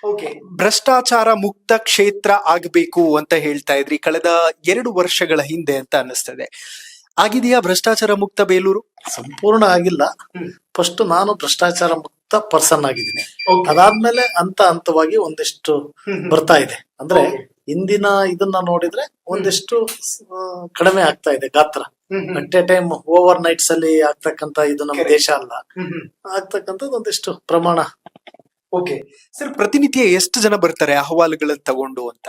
Okay, ಭ್ರಷ್ಟಾಚಾರ ಮುಕ್ತ ಕ್ಷೇತ್ರ ಆಗ್ಬೇಕು ಅಂತ ಹೇಳ್ತಾ ಇದ್ರಿ ಕಳೆದ 2 ವರ್ಷಗಳ ಹಿಂದೆ ಅಂತ ಅನಿಸ್ತದೆ. ಆಗಿದೆಯಾ ಭ್ರಷ್ಟಾಚಾರ ಮುಕ್ತ ಬೇಲೂರು? ಸಂಪೂರ್ಣ ಆಗಿಲ್ಲ. ಫಸ್ಟ್ ನಾನು ಭ್ರಷ್ಟಾಚಾರ ಮುಕ್ತ ಪರ್ಸನ್ ಆಗಿದ್ದೀನಿ. ಅದಾದ್ಮೇಲೆ ಹಂತವಾಗಿ ಒಂದಿಷ್ಟು ಬರ್ತಾ ಇದೆ. ಅಂದ್ರೆ ಇಂದಿನ ಇದನ್ನ ನೋಡಿದ್ರೆ ಒಂದಿಷ್ಟು ಕಡಿಮೆ ಆಗ್ತಾ ಇದೆ ಗಾತ್ರ. At a time over nights ಅಲ್ಲಿ ಆಗ್ತಕ್ಕಂತ ಇದು ನಮ್ಮ ದೇಶ ಅಲ್ಲ, ಆಗ್ತಕ್ಕಂಥದ್ದು ಒಂದಿಷ್ಟು ಪ್ರಮಾಣ. ಓಕೆ ಸರ್, ಪ್ರತಿನಿತ್ಯ ಎಷ್ಟು ಜನ ಬರ್ತಾರೆ ಅಹವಾಲುಗಳನ್ನ ತಗೊಂಡು ಅಂತ?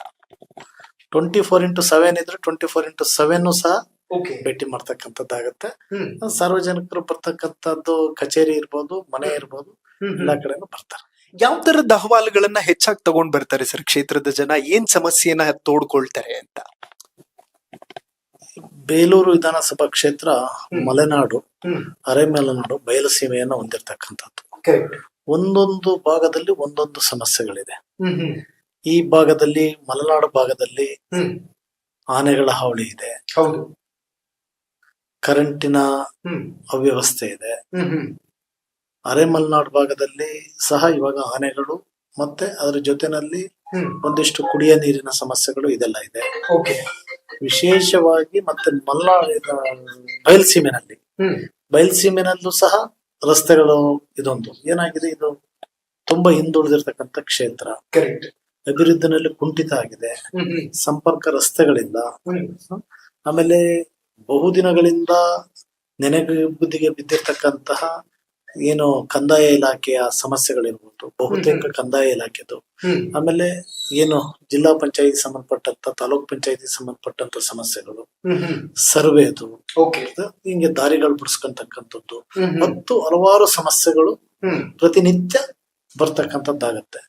24x7 ಇದ್ರೆ 24x7 ಸಹ ಭೇಟಿ ಮಾಡ್ತಕ್ಕಂಥದ್ದಾಗತ್ತೆ. ಸಾರ್ವಜನಿಕರು ಬರ್ತಕ್ಕಂಥದ್ದು ಕಚೇರಿ ಇರ್ಬೋದು, ಮನೆ ಇರ್ಬೋದು, ಎಲ್ಲಾ ಕಡೆನೂ ಬರ್ತಾರೆ. ಯಾವ ತರದ ಅಹವಾಲುಗಳನ್ನ ಹೆಚ್ಚಾಗಿ ತಗೊಂಡ್ ಬರ್ತಾರೆ ಸರ್ ಕ್ಷೇತ್ರದ ಜನ? ಏನ್ ಸಮಸ್ಯೆನ ತೋಡ್ಕೊಳ್ತಾರೆ ಅಂತ? ಬೇಲೂರು ವಿಧಾನಸಭಾ ಕ್ಷೇತ್ರ ಮಲೆನಾಡು, ಅರೆಮಲೆನಾಡು, ಬಯಲುಸೀಮೆಯನ್ನ ಹೊಂದಿರತಕ್ಕಂಥದ್ದು. ಒಂದೊಂದು ಭಾಗದಲ್ಲಿ ಒಂದೊಂದು ಸಮಸ್ಯೆಗಳಿದೆ. ಈ ಭಾಗದಲ್ಲಿ, ಮಲೆನಾಡು ಭಾಗದಲ್ಲಿ ಆನೆಗಳ ಹಾವಳಿ ಇದೆ, ಕರೆಂಟಿನ ಅವ್ಯವಸ್ಥೆ ಇದೆ. ಅರೆಮಲೆನಾಡು ಭಾಗದಲ್ಲಿ ಸಹ ಇವಾಗ ಆನೆಗಳು ಮತ್ತೆ ಅದರ ಜೊತೆನಲ್ಲಿ ಒಂದಿಷ್ಟು ಕುಡಿಯ ನೀರಿನ ಸಮಸ್ಯೆಗಳು ಇದೆಲ್ಲ ಇದೆ. ವಿಶೇಷವಾಗಿ ಮತ್ತೆ ಬಯಲ್ಸೀಮೆನಲ್ಲೂ ಸಹ ರಸ್ತೆಗಳು ಇದೊಂದು ಏನಾಗಿದೆ, ಇದು ತುಂಬಾ ಹಿಂದುಳಿದಿರ್ತಕ್ಕಂಥ ಕ್ಷೇತ್ರ. ಅಭಿವೃದ್ಧಿನಲ್ಲಿ ಕುಂಠಿತ ಆಗಿದೆ, ಸಂಪರ್ಕ ರಸ್ತೆಗಳಿಂದ. ಆಮೇಲೆ ಬಹುದಿನಗಳಿಂದ ನೆನೆಗುದಿಗೆ ಬಿದ್ದಿರ್ತಕ್ಕಂತಹ ಏನು ಕಂದಾಯ ಇಲಾಖೆಯ ಸಮಸ್ಯೆಗಳಿರ್ಬೋದು, ಬಹುತೇಕ ಕಂದಾಯ ಇಲಾಖೆದು. ಆಮೇಲೆ ಏನು ಜಿಲ್ಲಾ ಪಂಚಾಯತಿ ಸಂಬಂಧಪಟ್ಟಂತ, ತಾಲೂಕ್ ಪಂಚಾಯತಿ ಸಂಬಂಧಪಟ್ಟಂತ ಸಮಸ್ಯೆಗಳು, ಸರ್ವೇದು, ಹಿಂಗೆ ದಾರಿಗಳು ಬಿಡಿಸ್ಕೊಂತಕ್ಕಂಥದ್ದು ಮತ್ತು ಹಲವಾರು ಸಮಸ್ಯೆಗಳು ಪ್ರತಿನಿತ್ಯ ಬರ್ತಕ್ಕಂಥದ್ದಾಗತ್ತೆ.